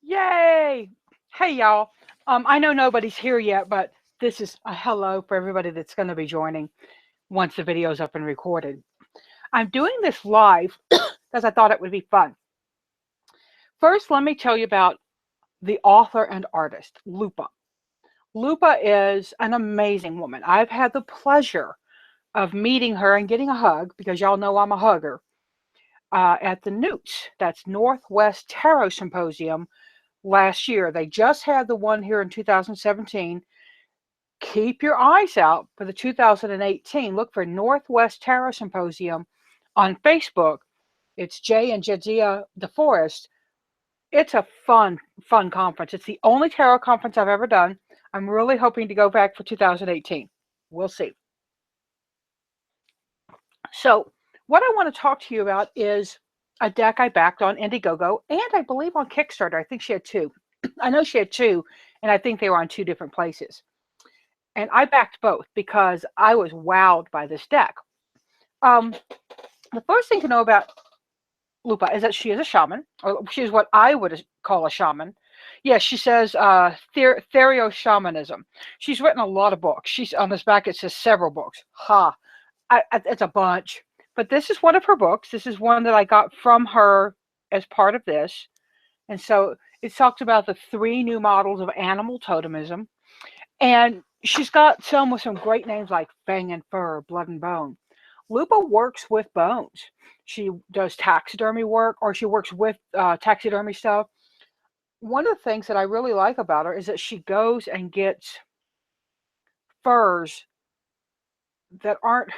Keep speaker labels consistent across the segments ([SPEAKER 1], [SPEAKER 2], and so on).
[SPEAKER 1] Yay! Hey, y'all. I know nobody's here yet, but this is a hello for everybody that's going to be joining once the video's up and recorded. I'm doing this live because I thought it would be fun. First, let me tell you about the author and artist, Lupa. Lupa is an amazing woman. I've had the pleasure of meeting her and getting a hug because y'all know I'm a hugger at the Newts. That's Northwest Tarot Symposium last year. They just had the one here in 2017. Keep your eyes out for the 2018. Look for Northwest Tarot Symposium on Facebook. It's Jay and Jadzia DeForest. It's a fun conference. It's the only tarot conference I've ever done. I'm really hoping to go back for 2018. We'll see. So, what I want to talk to you about is a deck I backed on Indiegogo and I believe on Kickstarter. I think she had two. I know she had two, and I think they were on two different places. And I backed both because I was wowed by this deck. The first thing to know about Lupa is that she is a shaman, or she is what I would call a shaman. Yes, she says therio shamanism. She's written a lot of books. She's on this back. It says several books. It's a bunch. But this is one of her books. This is one that I got from her as part of this. And so it talks about the three new models of animal totemism. And she's got some with some great names like Fang and Fur, Blood and Bone. Lupa works with bones. She does taxidermy work, or she works with taxidermy stuff. One of the things that I really like about her is that she goes and gets furs that aren't,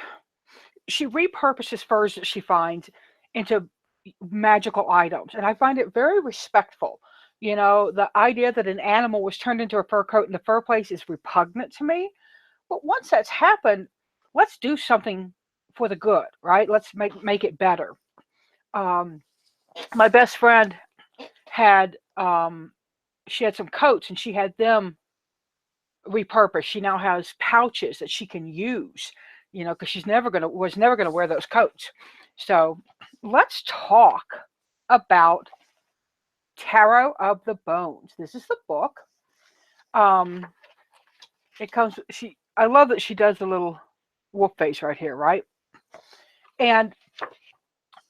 [SPEAKER 1] she repurposes furs that she finds into magical items. And I find it very respectful. You know, the idea that an animal was turned into a fur coat in the fur place is repugnant to me. But once that's happened, let's do something for the good, right? Let's make it better. Um, my best friend had she had some coats and she had them repurposed. She now has pouches that she can use, you know, because she's was never gonna wear those coats. So let's talk about Tarot of the Bones. This is the book. Um, it comes. I love that she does the little wolf face right here, right? And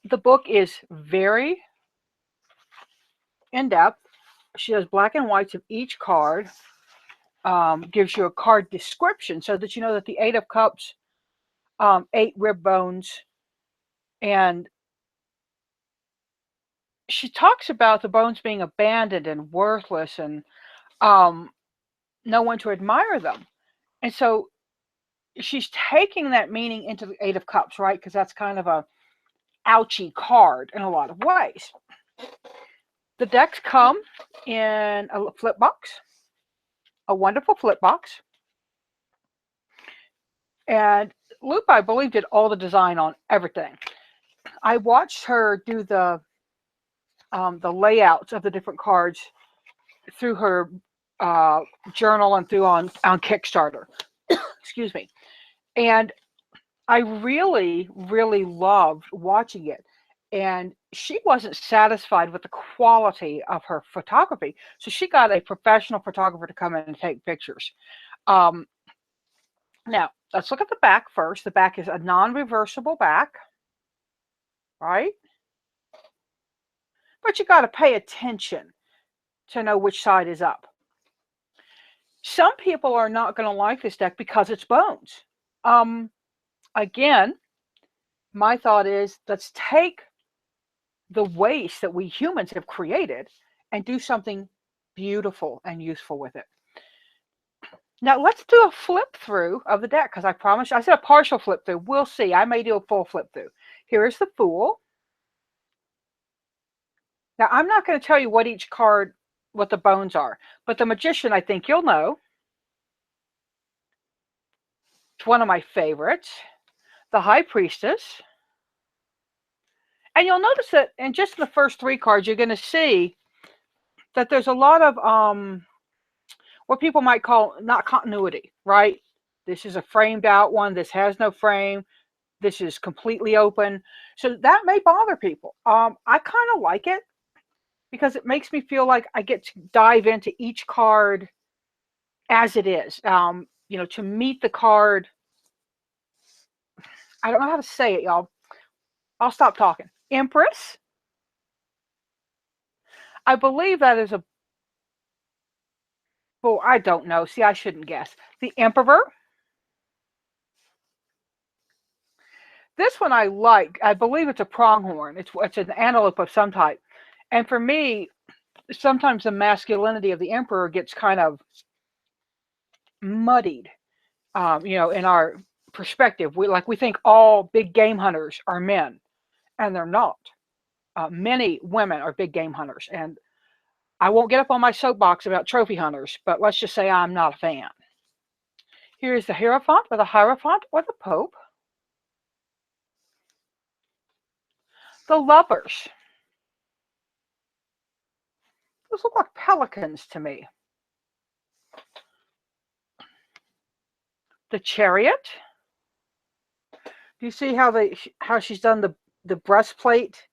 [SPEAKER 1] the book is very in depth. She does black and whites of each card. Gives you a card description so that you know that the Eight of Cups, 8 rib bones, and she talks about the bones being abandoned and worthless and um, no one to admire them. And so she's taking that meaning into the Eight of Cups, right? Because that's kind of a ouchy card in a lot of ways. The decks come in a flip box, a wonderful flip box. And Lupa, I believe, did all the design on everything. I watched her do the layouts of the different cards through her journal and through on Kickstarter. Excuse me. And I really, really loved watching it. And she wasn't satisfied with the quality of her photography. So she got a professional photographer to come in and take pictures. Um, Now, let's look at the back first. The back is a non-reversible back, right? But you got to pay attention to know which side is up. Some people are not going to like this deck because it's bones. Again, my thought is let's take the waste that we humans have created and do something beautiful and useful with it. Now let's do a flip through of the deck because I promised, I said a partial flip through. We'll see. I may do a full flip through. Here is the Fool. Now I'm not going to tell you what each card, what the bones are, but the Magician, I think you'll know. It's one of my favorites. The High Priestess. And you'll notice that in just the first 3 cards, you're going to see that there's a lot of what people might call not continuity, right? This is a framed out one. This has no frame. This is completely open. So that may bother people. I kind of like it. because it makes me feel like I get to dive into each card as it is. To meet the card. I don't know how to say it, y'all. I'll stop talking. Empress. I believe that is a. Well, I don't know. See, I shouldn't guess. The Emperor. This one I like. I believe it's a pronghorn. It's an antelope of some type. And for me, sometimes the masculinity of the emperor gets kind of muddied. In our perspective, we think all big game hunters are men, and they're not. Many women are big game hunters, and I won't get up on my soapbox about trophy hunters, but let's just say I'm not a fan. Here is the Hierophant, or the Hierophant, or the Pope. The Lovers. Those look like pelicans to me. The Chariot. Do you see how she's done the breastplate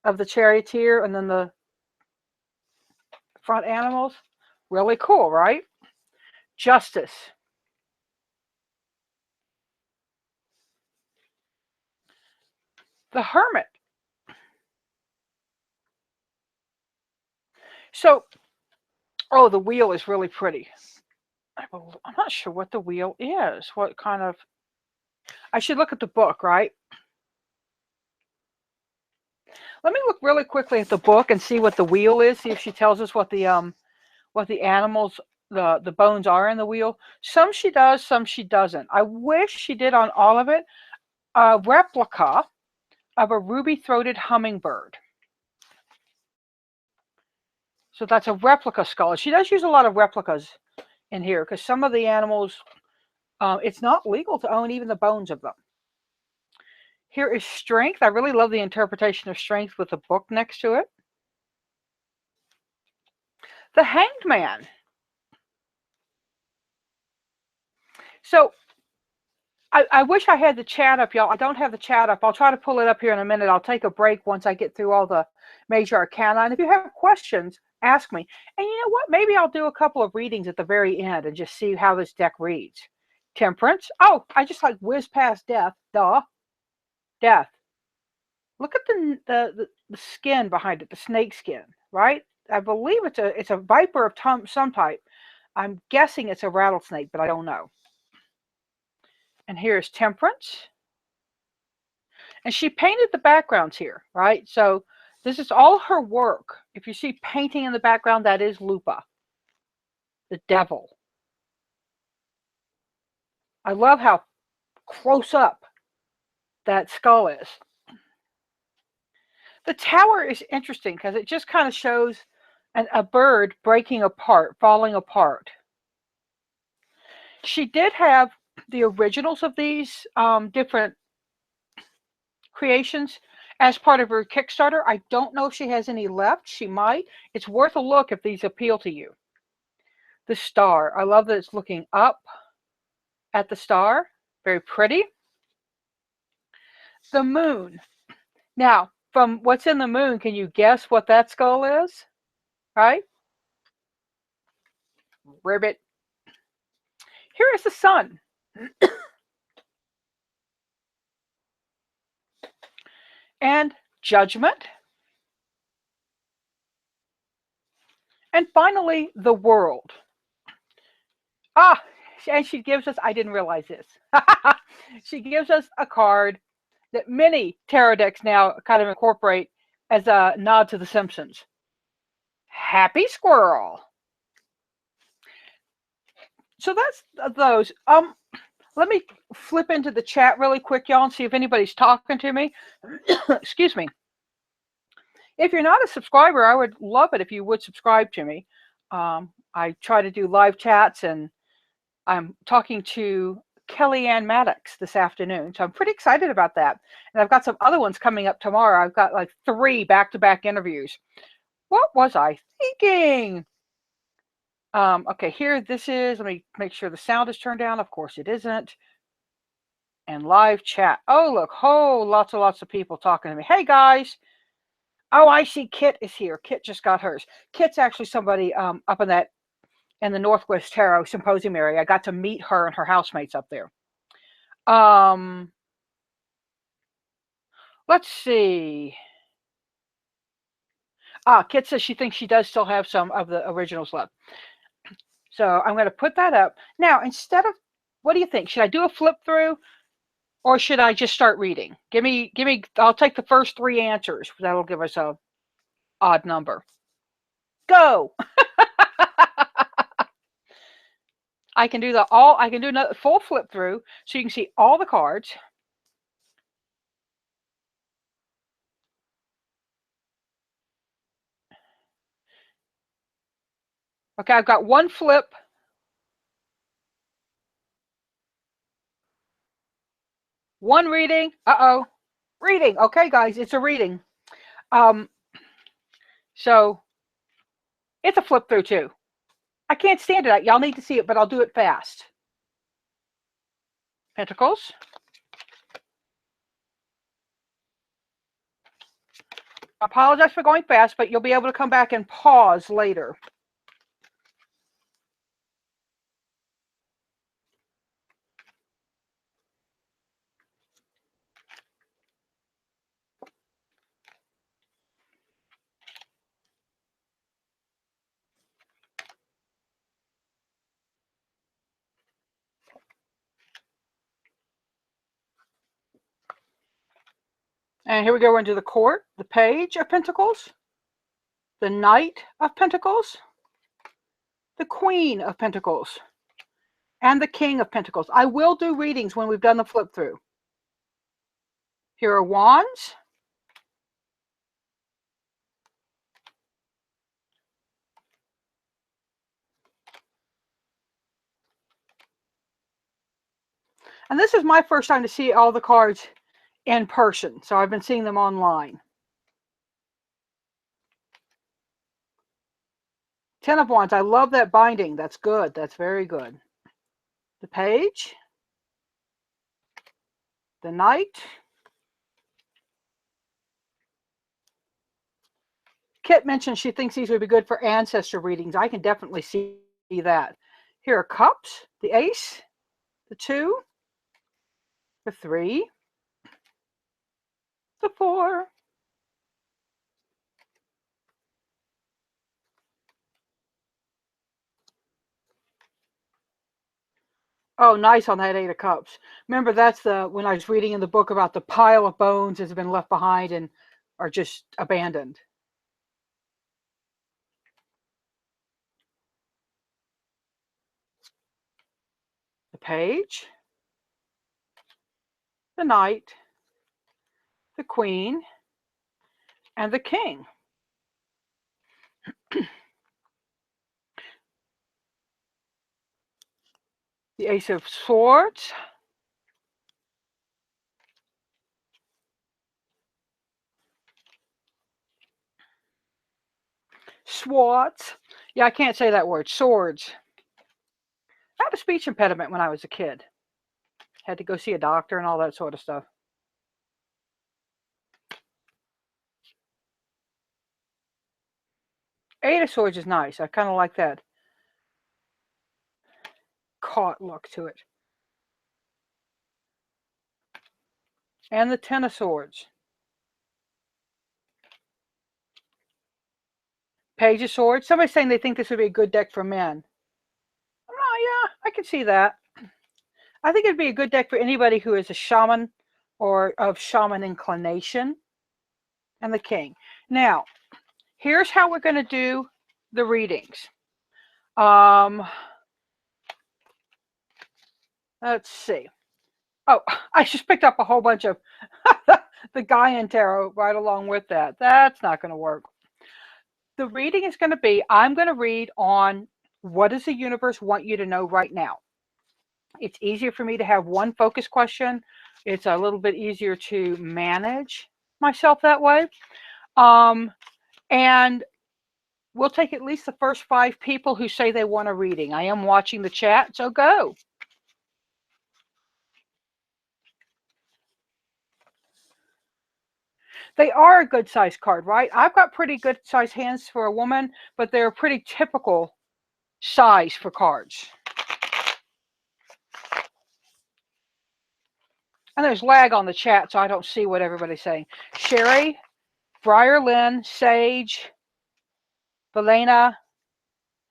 [SPEAKER 1] of the charioteer and then the front animals? Really cool, right? Justice. The Hermit. So, the wheel is really pretty. I'm not sure what the wheel is. What kind of... I should look at the book, right? Let me look really quickly at the book and see what the wheel is. See if she tells us what the animals, the bones are in the wheel. Some she does, some she doesn't. I wish she did on all of it. A replica of a ruby-throated hummingbird. So that's a replica skull. She does use a lot of replicas in here because some of the animals, it's not legal to own even the bones of them. Here is Strength. I really love the interpretation of Strength with the book next to it. The Hanged Man. So I wish I had the chat up, y'all. I don't have the chat up. I'll try to pull it up here in a minute. I'll take a break once I get through all the major arcana. And if you have questions, ask me. And you know what? Maybe I'll do a couple of readings at the very end and just see how this deck reads. Temperance. Oh, I just like whiz past Death. Duh. Death. Look at the skin behind it, the snake skin, right? I believe it's a viper of some type. I'm guessing it's a rattlesnake, but I don't know. And here's Temperance. And she painted the backgrounds here, right? So this is all her work. If you see painting in the background, that is Lupa, the devil. I love how close up that skull is. The tower is interesting because it just kind of shows a bird breaking apart, falling apart. She did have the originals of these different creations as part of her Kickstarter. I don't know if she has any left. She might. It's worth a look if these appeal to you. The Star. I love that it's looking up at the star. Very pretty. The Moon. Now, from what's in the moon, can you guess what that skull is? Right? Ribbit. Here is the Sun. And Judgment. And finally, the World. And she gives us, I didn't realize this. She gives us a card that many tarot decks now kind of incorporate as a nod to The Simpsons. Happy Squirrel. So that's those. Let me flip into the chat really quick, y'all, and see if anybody's talking to me. Excuse me. If you're not a subscriber, I would love it if you would subscribe to me. I try to do live chats, and I'm talking to Kellyanne Maddox this afternoon. So I'm pretty excited about that. And I've got some other ones coming up tomorrow. I've got like 3 back-to-back interviews. What was I thinking? Okay, here this is. Let me make sure the sound is turned down. Of course it isn't. And live chat. Oh, look, lots and lots of people talking to me. Hey, guys. Oh, I see. Kit is here. Kit just got hers. Kit's actually somebody up in the Northwest Tarot Symposium area. I got to meet her and her housemates up there. Let's see. Kit says she thinks she does still have some of the originals left. So I'm going to put that up. Now, instead of, what do you think? Should I do a flip through or should I just start reading? Give me, I'll take the first 3 answers. That'll give us a odd number. Go. I can do another full flip through so you can see all the cards. Okay, I've got one flip. One reading. Uh-oh. Reading. Okay, guys, it's a reading. So it's a flip through too. I can't stand it. Y'all need to see it, but I'll do it fast. Pentacles. I apologize for going fast, but you'll be able to come back and pause later. And here we go into the court, the Page of Pentacles, the Knight of Pentacles, the Queen of Pentacles, and the King of Pentacles. I will do readings when we've done the flip through. Here are Wands. And this is my first time to see all the cards in person, so I've been seeing them online. 10 of Wands. I love that binding. That's good. That's very good. The Page, the Knight. Kit mentioned she thinks these would be good for ancestor readings. I can definitely see that. Here are Cups, the Ace, the 2, the 3, the 4, oh, nice on that 8 of Cups. Remember, that's when I was reading in the book about the pile of bones that's been left behind and are just abandoned. The Page, the Knight, the Queen, and the King. The Ace of Swords, Swords. Yeah, I can't say that word. Swords. I had a speech impediment when I was a kid. Had to go see a doctor and all that sort of stuff. Eight of Swords is nice. I kind of like that caught look to it. And the 10 of Swords. Page of Swords. Somebody's saying they think this would be a good deck for men. Oh, yeah, I can see that. I think it'd be a good deck for anybody who is a shaman or of shaman inclination. And the King. Now, here's how we're going to do the readings. Let's see. Oh, I just picked up a whole bunch of the Gaian Tarot right along with that. That's not going to work. The reading is going to be, I'm going to read on what does the universe want you to know right now. It's easier for me to have one focus question. It's a little bit easier to manage myself that way. And we'll take at least the first 5 people who say they want a reading. I am watching the chat, so go. They are a good size card, right? I've got pretty good size hands for a woman, but they're a pretty typical size for cards. And there's lag on the chat, so I don't see what everybody's saying. Sherry, Briar Lynn, Sage, Valena,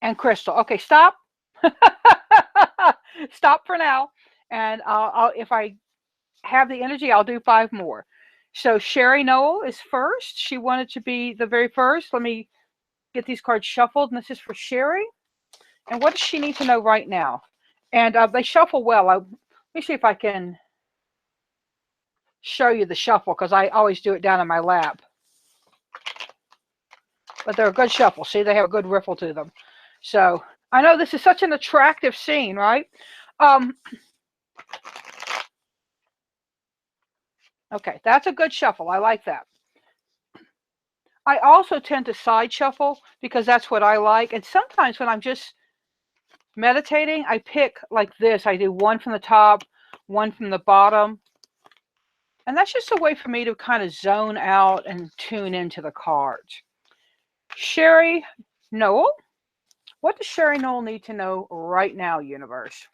[SPEAKER 1] and Crystal. Okay, stop. Stop for now. And if I have the energy, I'll do 5 more. So Sherry Noel is first. She wanted to be the very first. Let me get these cards shuffled. And this is for Sherry. And what does she need to know right now? And they shuffle well. Let me see if I can show you the shuffle, because I always do it down in my lap. But they're a good shuffle. See, they have a good riffle to them. So I know this is such an attractive scene, right? Okay, that's a good shuffle. I like that. I also tend to side shuffle because that's what I like. And sometimes when I'm just meditating, I pick like this. I do one from the top, one from the bottom. And that's just a way for me to kind of zone out and tune into the cards. Sherry Noel. What does Sherry Noel need to know right now, universe?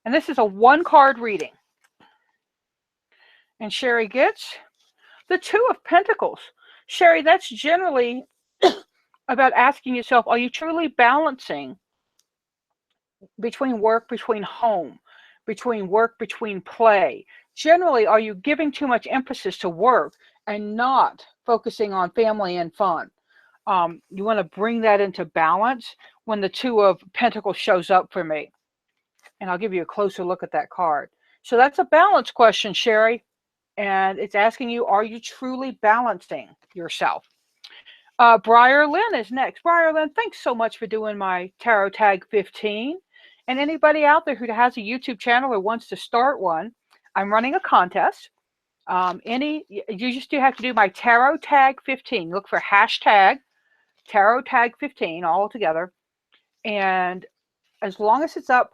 [SPEAKER 1] And this is a 1-card reading. And Sherry gets the 2 of Pentacles. Sherry, that's generally about asking yourself, are you truly balancing between work, between home, between work, between play? Generally, are you giving too much emphasis to work and not focusing on family and fun? You want to bring that into balance when the 2 of Pentacles shows up for me. And I'll give you a closer look at that card. So that's a balance question, Sherry. And it's asking you, are you truly balancing yourself? Briar Lynn is next. Briar Lynn, thanks so much for doing my Tarot Tag 15. And anybody out there who has a YouTube channel or wants to start one, I'm running a contest. You just have to do my Tarot Tag 15. Look for hashtag Tarot Tag 15 all together. And as long as it's up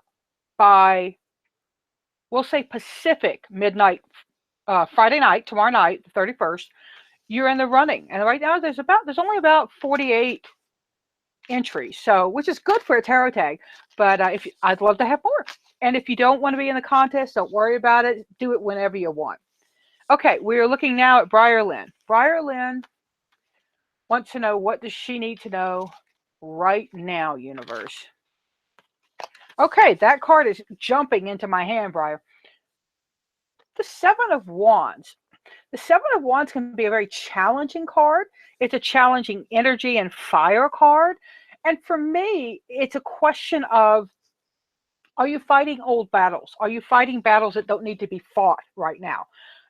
[SPEAKER 1] by, we'll say Pacific midnight, Friday night, tomorrow night, the 31st, you're in the running. And right now there's only about 48 entries, so which is good for a tarot tag. But I'd love to have more. And if you don't want to be in the contest, don't worry about it. Do it whenever you want. Okay, we're looking now at Briar Lynn. Briar Lynn wants to know, what does she need to know right now, universe? Okay, that card is jumping into my hand, Briar. The 7 of Wands. The 7 of Wands can be a very challenging card. It's a challenging energy and fire card. And for me, it's a question of, are you fighting old battles? Are you fighting battles that don't need to be fought right now?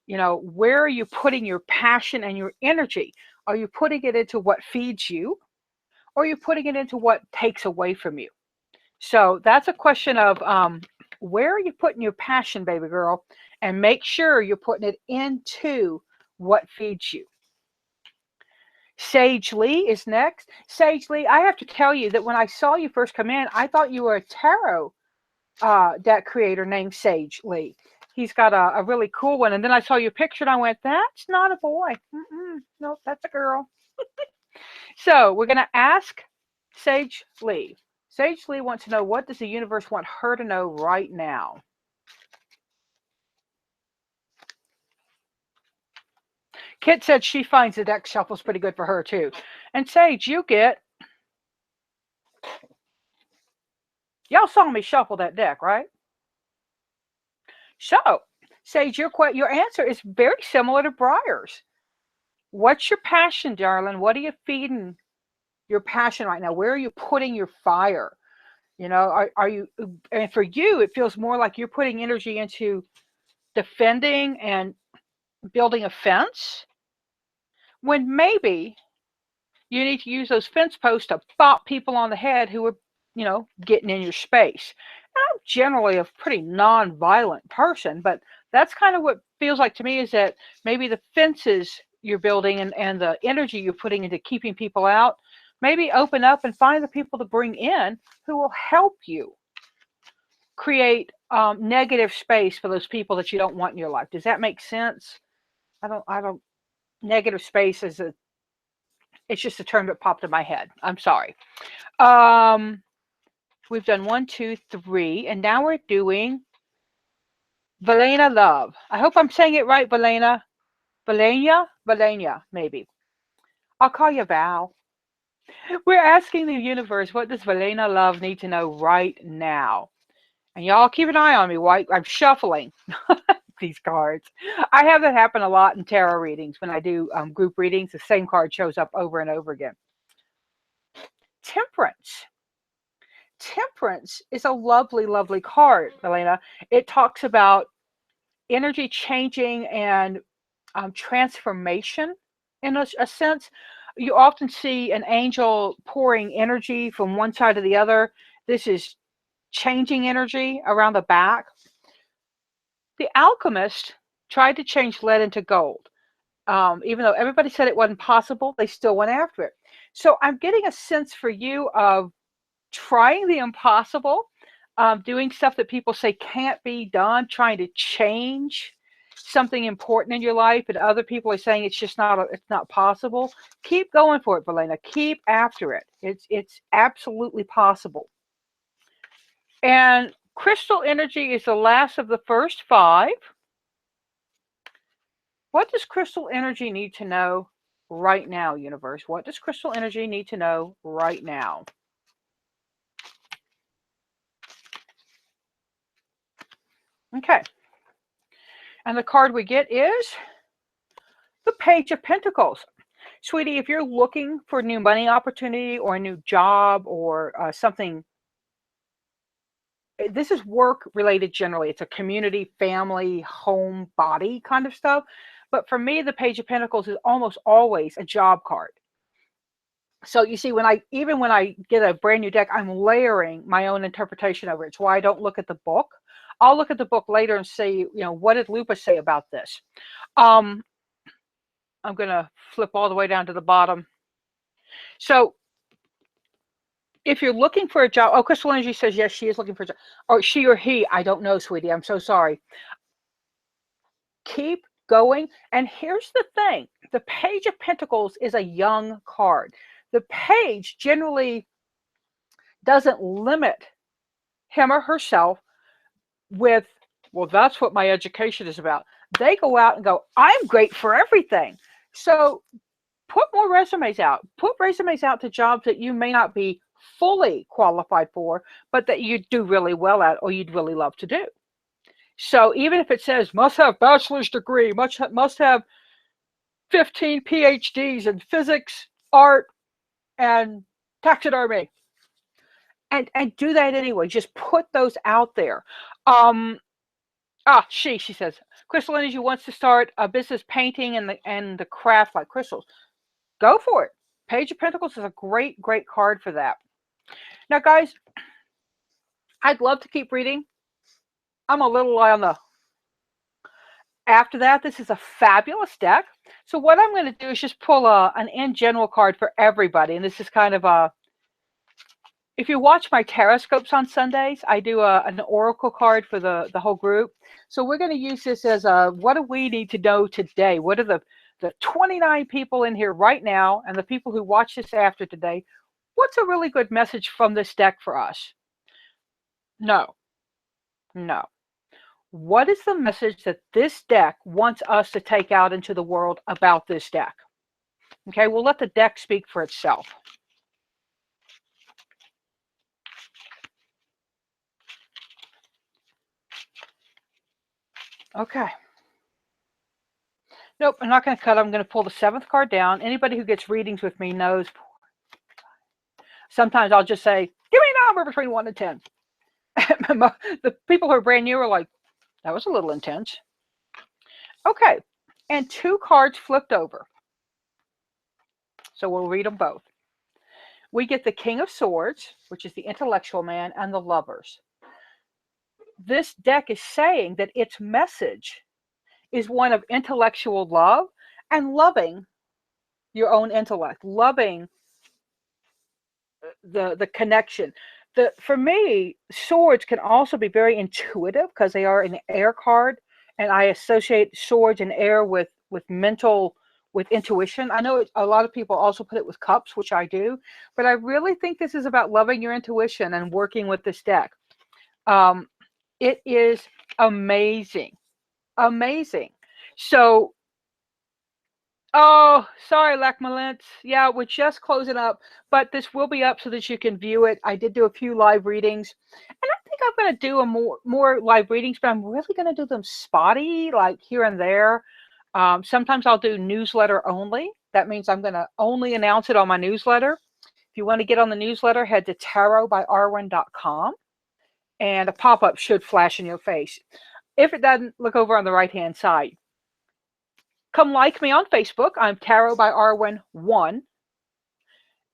[SPEAKER 1] You know, where are you putting your passion and your energy? Are you putting it into what feeds you? Or are you putting it into what takes away from you? So that's a question of where are you putting your passion, baby girl? And make sure you're putting it into what feeds you. Sage Lee is next. Sage Lee, I have to tell you that when I saw you first come in, I thought you were a tarot deck creator named Sage Lee. He's got a really cool one. And then I saw your picture and I went, that's not a boy. No, that's a girl. So we're going to ask Sage Lee. Sage Lee wants to know, what does the universe want her to know right now? Kit said she finds the deck shuffles pretty good for her too. And Sage, you get, y'all saw me shuffle that deck, right? So, Sage, your answer is very similar to Briar's. What's your passion, darling? What are you feeding your passion right now? Where are you putting your fire? You know, are you, and for you, it feels more like you're putting energy into defending and building a fence, when maybe you need to use those fence posts to bop people on the head who are, you know, getting in your space. And I'm generally a pretty non-violent person, but that's kind of what feels like to me, is that maybe the fences you're building and the energy you're putting into keeping people out, maybe open up and find the people to bring in who will help you create negative space for those people that you don't want in your life. Does that make sense? I don't, negative space is it's just a term that popped in my head. I'm sorry. Um, we've done 1, 2, 3, and now we're doing Valena Love. I hope I'm saying it right, Valena. Valena, maybe. I'll call you Val. We're asking the universe, what does Valena Love need to know right now? And y'all keep an eye on me while I'm shuffling these cards. I have that happen a lot in tarot readings. When I do group readings, the same card shows up over and over again. Temperance. Temperance is a lovely, lovely card, Elena. It talks about energy changing and transformation in a sense. You often see an angel pouring energy from one side to the other. This is changing energy around the back. The alchemist tried to change lead into gold. Even though everybody said it wasn't possible, they still went after it. So I'm getting a sense for you of trying the impossible, doing stuff that people say can't be done, trying to change something important in your life, and other people are saying it's just not it's not possible. Keep going for it, Valena. Keep after it. It's absolutely possible. And crystal energy is the last of the first 5. What does crystal energy need to know right now, universe? What does crystal energy need to know right now? Okay. And the card we get is the Page of Pentacles. Sweetie, if you're looking for a new money opportunity or a new job or something, this is work related generally. It's a community, family, home, body kind of stuff. But for me, the Page of Pentacles is almost always a job card. So you see, when I get a brand new deck, I'm layering my own interpretation over it. It's why I don't look at the book. I'll look at the book later and see, what did Lupa say about this? I'm going to flip all the way down to the bottom. So if you're looking for a job, oh, Crystal Energy says yes, she is looking for a job. Or she or he, I don't know, sweetie. I'm so sorry. Keep going. And here's the thing. The Page of Pentacles is a young card. The page generally doesn't limit him or herself with, well, that's what my education is about. They go out and go, I'm great for everything. So put more resumes out. Put resumes out to jobs that you may not be fully qualified for, but that you do really well at or you'd really love to do. So even if it says must have bachelor's degree, must have 15 PhDs in physics, art, and taxidermy, and do that anyway. Just put those out there. She says Crystal Energy wants to start a business painting and the craft like crystals. Go for it. Page of Pentacles is a great, great card for that. Now, guys, I'd love to keep reading. I'm a little on the... After that, this is a fabulous deck. So what I'm going to do is just pull an in general card for everybody. And this is kind of a... If you watch my Taroscopes on Sundays, I do an oracle card for the whole group. So we're going to use this as a, what do we need to know today? What are the 29 people in here right now and the people who watch this after today? What's a really good message from this deck for us? No. What is the message that this deck wants us to take out into the world about this deck? Okay, we'll let the deck speak for itself. Okay. Nope, I'm not going to cut. I'm going to pull the 7th card down. Anybody who gets readings with me knows. Sometimes I'll just say, give me a number between 1 and 10. The people who are brand new are like, that was a little intense. Okay, and 2 cards flipped over. So we'll read them both. We get the King of Swords, which is the intellectual man, and the Lovers. This deck is saying that its message is one of intellectual love and loving your own intellect, loving the connection. For me, swords can also be very intuitive because they are an air card, and I associate swords and air with with intuition. I know a lot of people also put it with cups, which I do, but I really think this is about loving your intuition and working with this deck. It is amazing, amazing. So, oh, sorry, Lachmalint. Yeah, we're just closing up, but this will be up so that you can view it. I did do a few live readings, and I think I'm going to do a more live readings, but I'm really going to do them spotty, like here and there. Sometimes I'll do newsletter only. That means I'm going to only announce it on my newsletter. If you want to get on the newsletter, head to tarotbyarwen.com, and a pop-up should flash in your face. If it doesn't, look over on the right-hand side. Come like me on Facebook. I'm Tarot by Arwen 1.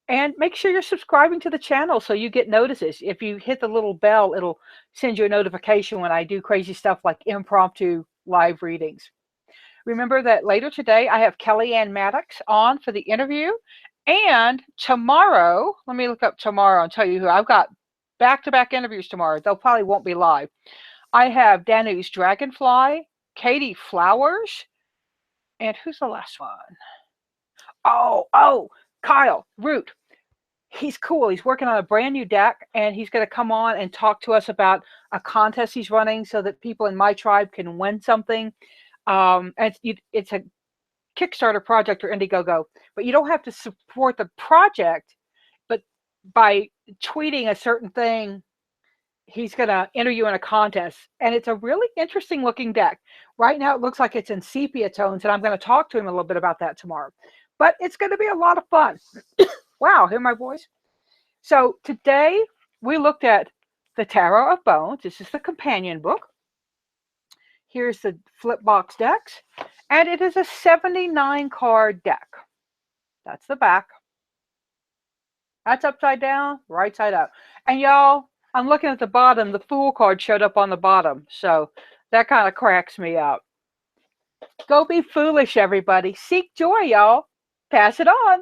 [SPEAKER 1] And make sure you're subscribing to the channel so you get notices. If you hit the little bell, it'll send you a notification when I do crazy stuff like impromptu live readings. Remember that later today, I have Kellyanne Maddox on for the interview. And tomorrow, let me look up tomorrow and tell you who. I've got back-to-back interviews tomorrow. They'll probably won't be live. I have Danu's Dragonfly, Katie Flowers, and who's the last one? Oh, Kyle Root. He's cool. He's working on a brand new deck, and he's going to come on and talk to us about a contest he's running so that people in my tribe can win something. And it's a Kickstarter project or Indiegogo, but you don't have to support the project, but by tweeting a certain thing, he's going to enter you in a contest. And it's a really interesting looking deck. Right now, it looks like it's in sepia tones, and I'm going to talk to him a little bit about that tomorrow. But it's going to be a lot of fun. Wow, hear my voice? So today, we looked at the Tarot of Bones. This is the companion book. Here's the flip box decks. And it is a 79 card deck. That's the back. That's upside down, right side up. And y'all, I'm looking at the bottom. The Fool card showed up on the bottom. So that kind of cracks me up. Go be foolish, everybody. Seek joy, y'all. Pass it on.